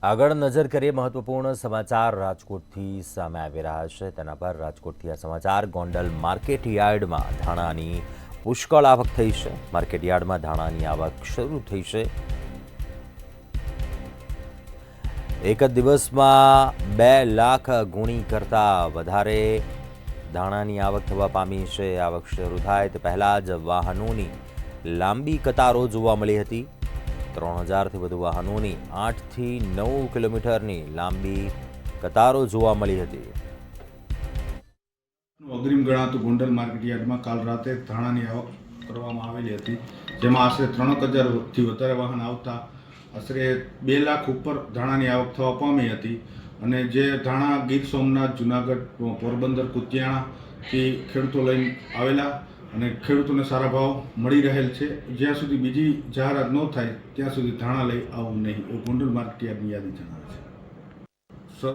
આગળ નજર કરીએ મહત્વપૂર્ણ સમાચાર રાજકોટથી સામે આવી રહ્યા છે તેના પર રાજકોટથી આ સમાચાર ગોંડલ માર્કેટ યાર્ડમાં ધાણાની પુષ્કળ આવક થઈ છે। માર્કેટ યાર્ડમાં ધાણાની આવક શરૂ થઈ છે। એક જ દિવસમાં 2 લાખ ગુણી કરતાં વધારે ધાણાની આવક થવા પામી છે। આવક શરૂ થાય તે પહેલાં જ વાહનોની લાંબી કતારો જોવા મળી હતી। 3000થી વધુ વાહનોની 8 થી 9 કિલોમીટરની લાંબી કતારો જોવા મળી હતી। અગ્રિમ ગણાતું ગોંડલ માર્કેટયાર્ડમાં કાલ રાતે ધાણાની આવક કરવામાં આવેલી હતી, જેમાં આશરે 3000થી વધારે વાહન આવતા આશરે 2 લાખ ઉપર ધાણાની આવક થવા પામી હતી। અને જે ધાણા ગીર સોમનાથ, જુનાગઢ, પોરબંદર, કુતિયાણાથી ખેડૂતો લઈને આવેલા અને ખેડૂતોને સારા ભાવ મળી રહેલ છે। જ્યાં સુધી બીજી જાહેરાત ન થાય ત્યાં સુધી ધાણા લઈ આવવું નહીં, એવું ગોંડલ માર્કેટયાર્ડની યાદી જણાવે છે।